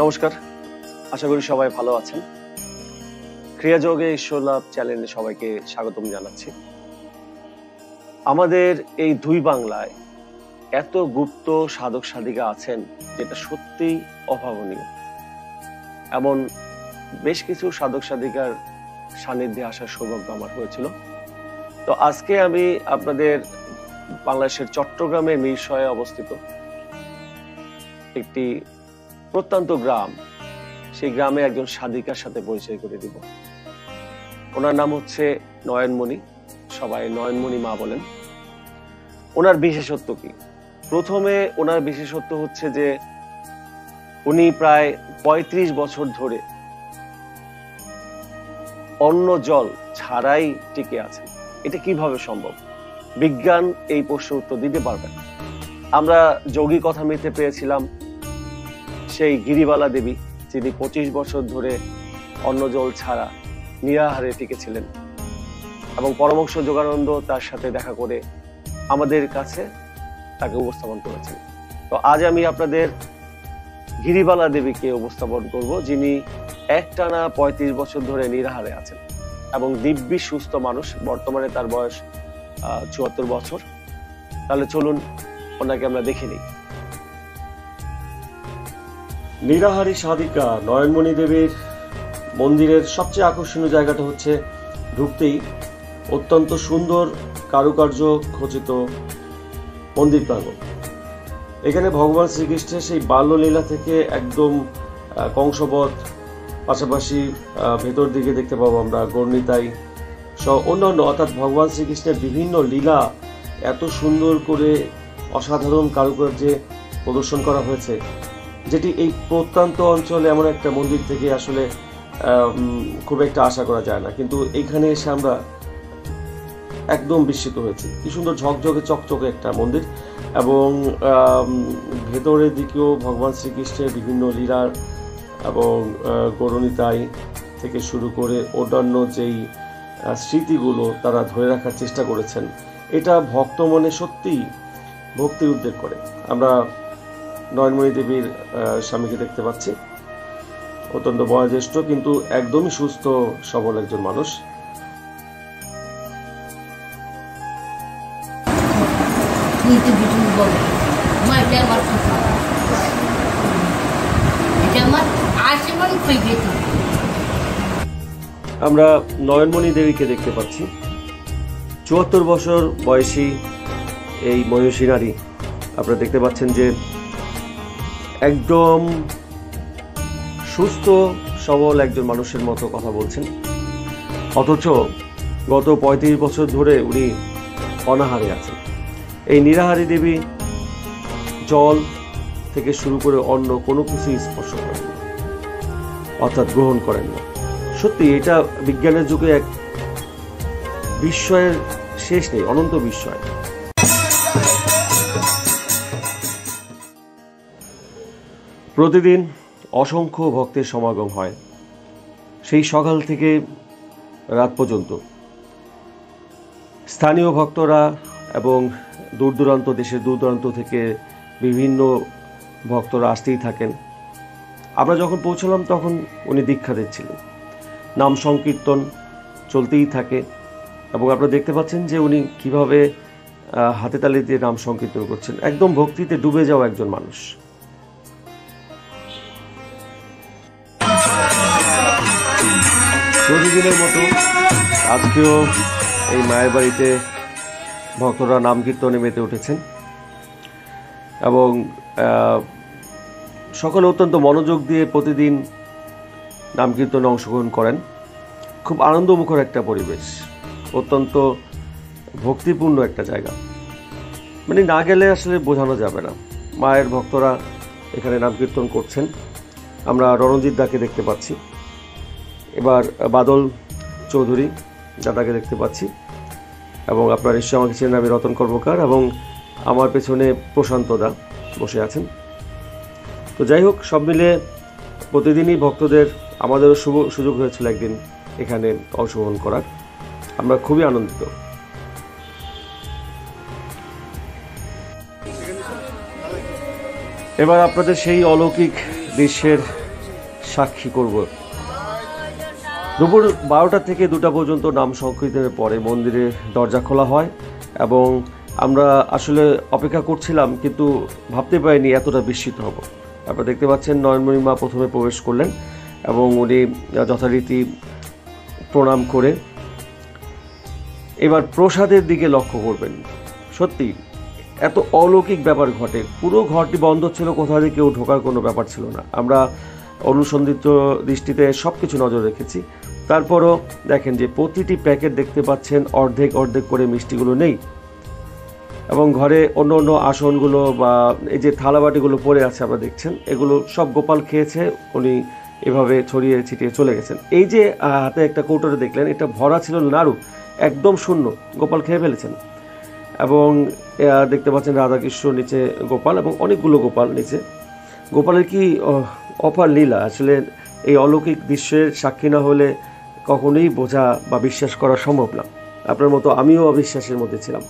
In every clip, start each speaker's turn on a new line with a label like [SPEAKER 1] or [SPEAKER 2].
[SPEAKER 1] নমস্কার, আশা করি সবাই ভালো আছেন। ক্রিয়াযোগে ঈশ্বর লাভ চ্যানেলে সবাইকে স্বাগতম জানাচ্ছি। আমাদের এই দুই বাংলায় এত গুপ্ত সাধক সাধিকা আছেন যেটা সত্যিই অভাবনীয়। এমন বেশ কিছু সাধক সাধিকার সান্নিধ্যে আসার সৌভাগ্য আমার হয়েছিল। তো আজকে আমি আপনাদের বাংলাদেশের চট্টগ্রামের মিরসরাইয়ে অবস্থিত একটি প্রত্যন্ত গ্রাম, সেই গ্রামে একজন সাধিকার সাথে পরিচয় করে দিব। ওনার নাম হচ্ছে নয়নমণি, সবাই নয়নমণি মা বলেন। ওনার বিশেষত্ব কি? প্রথমে ওনার বিশেষত্ব হচ্ছে যে উনি প্রায় ৩৫ বছর ধরে অন্ন জল ছাড়াই টিকে আছেন। এটা কিভাবে সম্ভব? বিজ্ঞান এই প্রশ্নের উত্তর দিতে পারবে না। আমরা যোগী কথা মিতে পেয়েছিলাম সেই গিরিবালা দেবী, যিনি ২৫ বছর ধরে অন্ন জল ছাড়া নিরাহারে টিকেছিলেন, এবং পরমহংস যোগানন্দ তার সাথে দেখা করে আমাদের কাছে তাকে উপস্থাপন করেছেন। তো আজ আমি আপনাদের গিরিবালা দেবীকে উপস্থাপন করব, যিনি একটানা ৩৫ বছর ধরে নিরাহারে আছেন এবং দিব্যি সুস্থ মানুষ। বর্তমানে তার বয়স ৭৪ বছর। তাহলে চলুন ওনাকে আমরা দেখে নিই। নিরাহারী সাধিকা নয়নমণি দেবীর মন্দিরের সবচেয়ে আকর্ষণীয় জায়গাটা হচ্ছে ঢুকতেই অত্যন্ত সুন্দর কারুকার্য খচিত মন্দির প্রাঙ্গণ। এখানে ভগবান শ্রীকৃষ্ণের সেই বাল্যলীলা থেকে একদম কংসবধ, পাশাপাশি ভেতর দিকে দেখতে পাবো আমরা গৌরনিতাই সহ অন্যান্য, অর্থাৎ ভগবান শ্রীকৃষ্ণের বিভিন্ন লীলা এত সুন্দর করে অসাধারণ কারুকার্যে প্রদর্শন করা হয়েছে, যেটি এই প্রত্যন্ত অঞ্চলে এমন একটা মন্দির থেকে আসলে খুব একটা আশা করা যায় না। কিন্তু এইখানে এসে আমরা একদম বিস্মিত হয়েছি। কি সুন্দর ঝকঝকে চকচকে একটা মন্দির, এবং ভেতরের দিকেও ভগবান শ্রীকৃষ্ণের বিভিন্ন লীলার এবং গৌরনিতাই থেকে শুরু করে অন্যান্য যেই স্মৃতিগুলো তারা ধরে রাখার চেষ্টা করেছেন, এটা ভক্ত মনে সত্যিই ভক্তির উদ্রেক করে। আমরা নয়নমণি দেবীর স্বামীকে দেখতে পাচ্ছি, অত্যন্ত বয়োজ্যেষ্ঠ কিন্তু একদমই সুস্থ সবল একজন মানুষ। আমরা নয়নমণি দেবীকে দেখতে পাচ্ছি, ৭৪ বছর বয়সী এই মহিষী নারী। আপনারা দেখতে পাচ্ছেন যে একদম সুস্থ সবল একজন মানুষের মতো কথা বলছেন, অথচ গত ৩৫ বছর ধরে উনি অনাহারে আছেন। এই নিরাহারী দেবী জল থেকে শুরু করে অন্য কোনো কিছুই স্পর্শ করেন না, অর্থাৎ গ্রহণ করেন না। সত্যি এটা বিজ্ঞানের যুগে এক বিস্ময়ের শেষ নেই, অনন্ত বিস্ময়। প্রতিদিন অসংখ্য ভক্তের সমাগম হয়, সেই সকাল থেকে রাত পর্যন্ত। স্থানীয় ভক্তরা এবং দূর দূরান্ত, দেশের দূর দূরান্ত থেকে বিভিন্ন ভক্তরা আসতেই থাকেন। আমরা যখন পৌঁছলাম তখন উনি দীক্ষা দিচ্ছিলেন। নাম সংকীর্তন চলতেই থাকে, এবং আপনারা দেখতে পাচ্ছেন যে উনি কিভাবে হাতে তালি দিয়ে নাম সংকীর্তন করছেন। একদম ভক্তিতে ডুবে যাওয়া একজন মানুষ। প্রতিদিনের মতো আজকেও এই মায়ের বাড়িতে ভক্তরা নাম কীর্তনে মেতে উঠেছেন, এবং সকলে অত্যন্ত মনোযোগ দিয়ে প্রতিদিন নাম কীর্তনে অংশগ্রহণ করেন। খুব আনন্দমুখর একটা পরিবেশ, অত্যন্ত ভক্তিপূর্ণ একটা জায়গা। মানে না গেলে আসলে বোঝানো যাবে না। মায়ের ভক্তরা এখানে নাম কীর্তন করছেন। আমরা রণজিৎ দাকে দেখতে পাচ্ছি, এবার বাদল চৌধুরী দাদাকে দেখতে পাচ্ছি, এবং আপনার নিশ্চয় আমাকে চেনেন, আমি রতন কর্মকার, এবং আমার পেছনে প্রশান্ত দা বসে আছেন। তো যাই হোক, সব মিলে প্রতিদিনই ভক্তদের, আমাদেরও সুযোগ হয়েছিল একদিন এখানে অংশগ্রহণ করার। আমরা খুবই আনন্দিত। এবার আপনাদের সেই অলৌকিক দৃশ্যের সাক্ষী করব। দুপুর 12টা থেকে 2টা পর্যন্ত নাম সংকীর্তনের পরে মন্দিরে দরজা খোলা হয় এবং আমরা আসলে অপেক্ষা করছিলাম, কিন্তু ভাবতে পারিনি এতটা বিস্মিত হব। আপনারা দেখতে পাচ্ছেন নয়নমণি মা প্রথমে প্রবেশ করলেন এবং উনি যথারীতি প্রণাম করে এবার প্রসাদের দিকে লক্ষ্য করবেন। সত্যি এত অলৌকিক ব্যাপার ঘটে, পুরো ঘরটি বন্ধ ছিল, কোথা থেকে কেউ ঢোকার কোনো ব্যাপার ছিল না। আমরা অনুসন্ধিত দৃষ্টিতে সব কিছু নজর রেখেছি, তারপরও দেখেন যে প্রতিটি প্যাকেট দেখতে পাচ্ছেন অর্ধেক অর্ধেক করে মিষ্টিগুলো নেই এবং ঘরে অন্য অন্য আসনগুলো বা এই যে থালাবাটিগুলো পড়ে আছে আপনারা দেখছেন, এগুলো সব গোপাল খেয়েছে, উনি এভাবে ছড়িয়ে ছিটিয়ে চলে গেছেন। এই যে হাতে একটা কৌটোরে দেখলেন, এটা ভরা ছিল নাড়ু, একদম শূন্য, গোপাল খেয়ে ফেলেছেন। এবং দেখতে পাচ্ছেন রাধাকৃষ্ণ নিচে গোপাল এবং অনেকগুলো গোপাল নিচে। গোপালের কি অপার লীলা, আসলে এই অলৌকিক দৃশ্যের সাক্ষী না হলে কখনোই বোঝা বা বিশ্বাস করা সম্ভব না। আপনার মতো আমিও অবিশ্বাসের মধ্যে ছিলাম।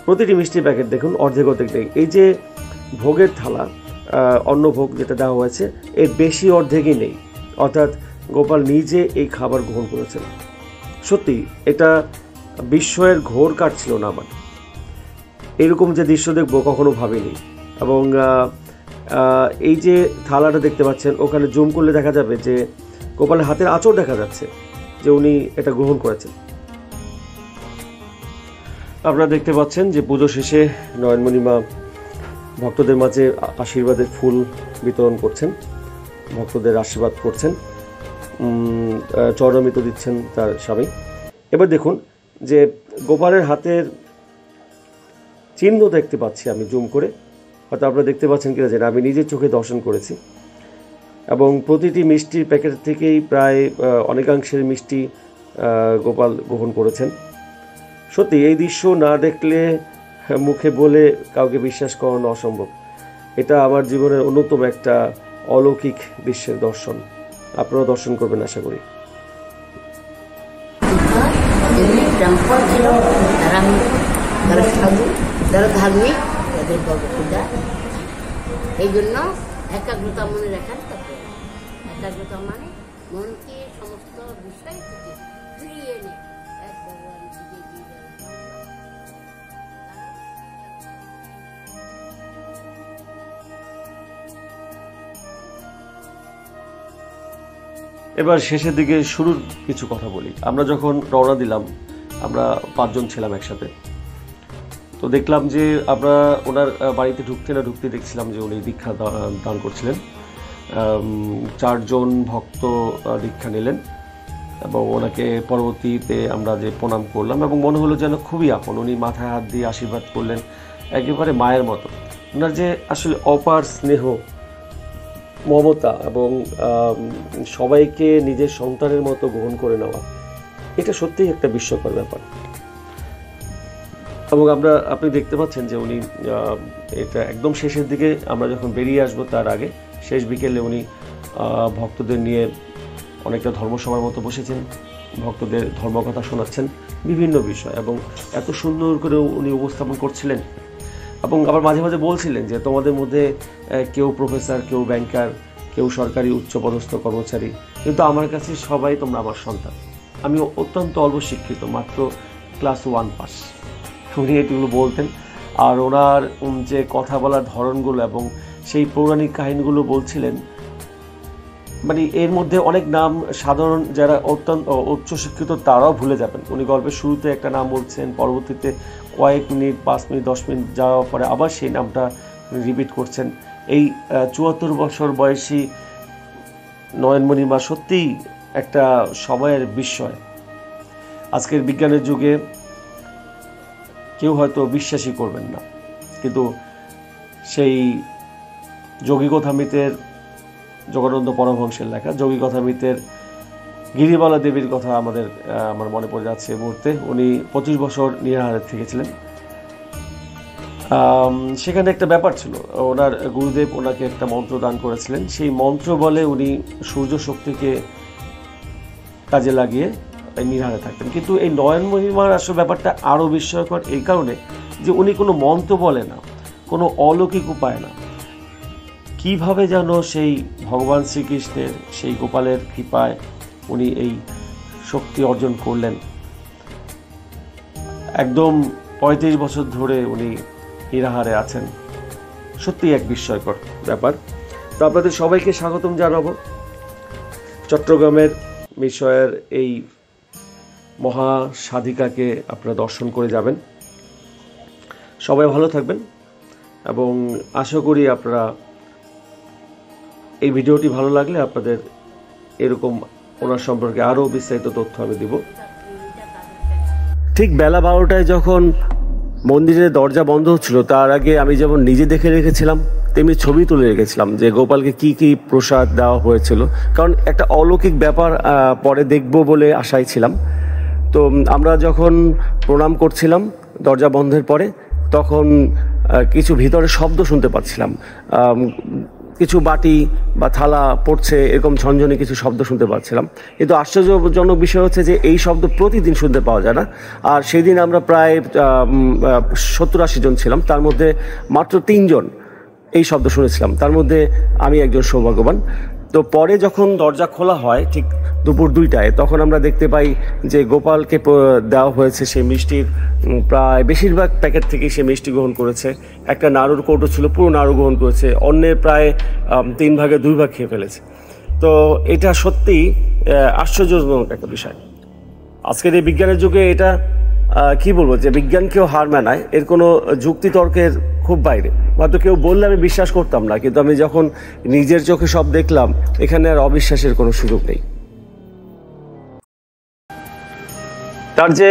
[SPEAKER 1] প্রতিটি মিষ্টির প্যাকেট দেখুন অর্ধেক অর্ধেক নেই। এই যে ভোগের থালা, অন্ন ভোগ যেটা দেওয়া হয়েছে, এর বেশি অর্ধেকই নেই, অর্থাৎ গোপাল নিজে এই খাবার গ্রহণ করেছেন। সত্যি এটা বিস্ময়ের ঘোর কাটছিল না আমার, এরকম যে দৃশ্য দেখবো কখনো ভাবিনি। এবং এই যে থালাটা দেখতে পাচ্ছেন, ওখানে জুম করলে দেখা যাবে যে গোপালের হাতের আঁচড় দেখা যাচ্ছে যে উনি এটা গ্রহণ করেছেন। আপনারা দেখতে পাচ্ছেন যে পুজো শেষে নয়নমণি মা ভক্তদের মাঝে আশীর্বাদের ফুল বিতরণ করছেন, ভক্তদের আশীর্বাদ করছেন, চরণামৃত দিচ্ছেন তার স্বামী। এবার দেখুন যে গোপালের হাতের চিহ্ন দেখতে পাচ্ছি আমি জুম করে, হয়তো আপনারা দেখতে পাচ্ছেন কিনা জানি, আমি নিজের চোখে দর্শন করেছি। এবং প্রতিটি মিষ্টির প্যাকেট থেকেই প্রায় অনেকাংশের মিষ্টি গোপাল গ্রহণ করেছেন। সত্যি এই দৃশ্য না দেখলে মুখে বলে কাউকে বিশ্বাস করানো অসম্ভব। এটা আমার জীবনের অন্যতম একটা অলৌকিক দৃশ্যের দর্শন, আপনারা দর্শন করবেন আশা করি।
[SPEAKER 2] যারা সাধু, যারা ধার্মিক, তাদের পূজা, এই জন্য একাগ্রতা মনে রাখার তারপরে একাগ্রতা মানে মনকে সমস্ত বিষয় থেকে ফিরিয়ে এনে এক ভগবান দিকে দিয়ে
[SPEAKER 1] এবার শেষের দিকে শুরুর কিছু কথা বলি। আমরা যখন রওনা দিলাম, আমরা 5 জন ছিলাম একসাথে। তো দেখলাম যে আমরা ওনার বাড়িতে ঢুকতে দেখছিলাম যে উনি দীক্ষা দান করছিলেন। 4 জন ভক্ত দীক্ষা নিলেন এবং ওনাকে পরবর্তীতে আমরা যে প্রণাম করলাম এবং মনে হলো যেন খুবই আপন। উনি মাথায় হাত দিয়ে আশীর্বাদ করলেন একেবারে মায়ের মতো। ওনার যে আসলে অপার স্নেহ, মমতা এবং সবাইকে নিজের সন্তানের মতো গ্রহণ করে নেওয়া, এটা সত্যিই একটা বিস্ময়কর ব্যাপার। এবং আপনি দেখতে পাচ্ছেন যে উনি এটা একদম শেষের দিকে, আমরা যখন বেরিয়ে আসবো তার আগে শেষ বিকেলে উনি ভক্তদের নিয়ে অনেকটা ধর্মসভার মতো বসেছেন, ভক্তদের ধর্মকথা শোনাচ্ছেন বিভিন্ন বিষয়, এবং এত সুন্দর করে উনি উপস্থাপন করছিলেন। এবং আবার মাঝে মাঝে বলছিলেন যে তোমাদের মধ্যে কেউ প্রফেসর, কেউ ব্যাংকার, কেউ সরকারি উচ্চপদস্থ কর্মচারী, কিন্তু আমার কাছে সবাই তোমরা আমার সন্তান। আমি অত্যন্ত অল্প শিক্ষিত, মাত্র ক্লাস 1 পাস। উনি এগুলো বলতেন। আর ওনার যে কথা বলার ধরনগুলো এবং সেই পৌরাণিক কাহিনীগুলো বলছিলেন, মানে এর মধ্যে অনেক নাম সাধারণ যারা অত্যন্ত উচ্চশিক্ষিত তারাও ভুলে যাবেন। উনি গল্পের শুরুতে একটা নাম বলছেন, পরবর্তীতে কয়েক মিনিট, 5 মিনিট, 10 মিনিট যাওয়ার পরে আবার সেই নামটা রিপিট করছেন। এই 74 বছর বয়সী নয়নমণি মা সত্যিই একটা সময়ের বিস্ময়। আজকের বিজ্ঞানের যুগে কেউ হয়তো বিশ্বাসই করবেন না, কিন্তু সেই যোগীকথামৃতের, যোগানন্দ পরমহংসের লেখা যোগীকথামৃতের গিরিবালা দেবীর কথা আমার মনে পড়ে যাচ্ছে এই মুহূর্তে। উনি 25 বছর নিরাহারে থেকেছিলেন। সেখানে একটা ব্যাপার ছিল, ওনার গুরুদেব ওনাকে একটা মন্ত্র দান করেছিলেন। সেই মন্ত্র বলে উনি সূর্য শক্তিকে কাজে লাগিয়ে নিরাহারে থাকতেন। কিন্তু এই নয়নমণি মার আসলে ব্যাপারটা আরও বিস্ময়কর এই কারণে যে উনি কোনো মন্ত্র বলে না, কোনো অলৌকিক উপায় না, কিভাবে যেন সেই ভগবান শ্রীকৃষ্ণের সেই গোপালের কৃপায় উনি এই শক্তি অর্জন করলেন। একদম 35 বছর ধরে উনি নিরাহারে আছেন। সত্যি এক বিস্ময়কর ব্যাপার। তো আপনাদের সবাইকে স্বাগতম জানাবো চট্টগ্রামের মিশরের এই মহা সাধিকাকে আপনারা দর্শন করে যাবেন। সবাই ভালো থাকবেন এবং আশা করি আপনারা এই ভিডিওটি ভালো লাগলে আপনাদের এরকম ওনার সম্পর্কে আরও বিস্তারিত তথ্য আমি দিব। ঠিক বেলা 12টায় যখন মন্দিরের দরজা বন্ধ হচ্ছিল, তার আগে আমি যেমন নিজে দেখে রেখেছিলাম তেমনি ছবি তুলে রেখেছিলাম যে গোপালকে কি কি প্রসাদ দেওয়া হয়েছিল, কারণ একটা অলৌকিক ব্যাপার পরে দেখব বলে আশায় ছিলাম। তো আমরা যখন প্রণাম করছিলাম দরজা বন্ধের পরে, তখন কিছু ভিতরে শব্দ শুনতে পাচ্ছিলাম, কিছু বাটি বা থালা পড়ছে, এরকম ঝনঝনে কিছু শব্দ শুনতে পাচ্ছিলাম। কিন্তু আশ্চর্যজনক বিষয় হচ্ছে যে এই শব্দ প্রতিদিন শুনতে পাওয়া যায় না। আর সেদিন আমরা প্রায় 70-80 জন ছিলাম, তার মধ্যে মাত্র 3 জন এই শব্দ শুনেছিলাম, তার মধ্যে আমি একজন সৌভাগ্যবান। তো পরে যখন দরজা খোলা হয় ঠিক দুপুর 2টায়, তখন আমরা দেখতে পাই যে গোপালকে দেওয়া হয়েছে সেই মিষ্টির প্রায় বেশিরভাগ প্যাকেট থেকেই সে মিষ্টি গ্রহণ করেছে। একটা নাড়ুর কৌটো ছিল, পুরো নাড়ু গ্রহণ করেছে, অন্যের প্রায় 3 ভাগে 2 ভাগ খেয়ে ফেলেছে। তো এটা সত্যি আশ্চর্যজনক একটা বিষয়। আজকের এই বিজ্ঞানের যুগে এটা কি বলবো, যে বিজ্ঞানকেও হার মানায়, এর কোনো যুক্তিতর্কের খুব বাইরে। হয়তো কেউ বললে আমি বিশ্বাস করতাম না, কিন্তু আমি যখন নিজের চোখে সব দেখলাম, এখানে আর অবিশ্বাসের কোনো সুযোগ নেই। তার যে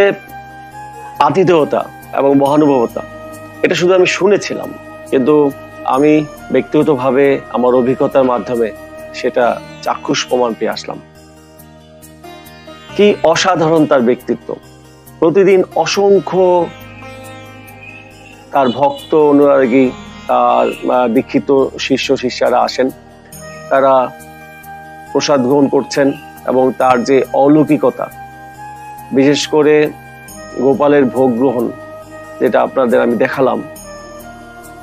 [SPEAKER 1] আতিথেয়তা এবং মহানুভবতা, এটা শুধু আমি শুনেছিলাম, কিন্তু আমি ব্যক্তিগতভাবে আমার অভিজ্ঞতার মাধ্যমে সেটা চাক্ষুষ প্রমাণ পেয়ে আসলাম। কি অসাধারণ তার ব্যক্তিত্ব! প্রতিদিন অসংখ্য তার ভক্ত অনুরাগী, তার দীক্ষিত শিষ্য শিষ্যারা আসেন, তারা প্রসাদ গ্রহণ করছেন এবং তার যে অলৌকিকতা, বিশেষ করে গোপালের ভোগ গ্রহণ, যেটা আপনাদের আমি দেখালাম,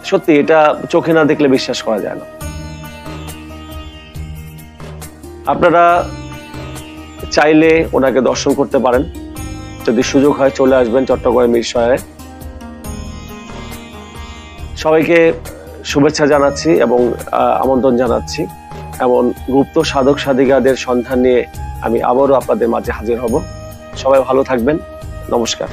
[SPEAKER 1] সত্যি এটা চোখে না দেখলে বিশ্বাস করা যায় না। আপনারা চাইলে ওনাকে দর্শন করতে পারেন, যদি সুযোগ হয় চলে আসবেন চট্টগ্রাম মিরসরাইয়ে। সবাইকে শুভেচ্ছা জানাচ্ছি এবং আমন্ত্রণ জানাচ্ছি। এমন গুপ্ত সাধক সাধিকাদের সন্ধান নিয়ে আমি আবারও আপনাদের মাঝে হাজির হব। সবাই ভালো থাকবেন। নমস্কার।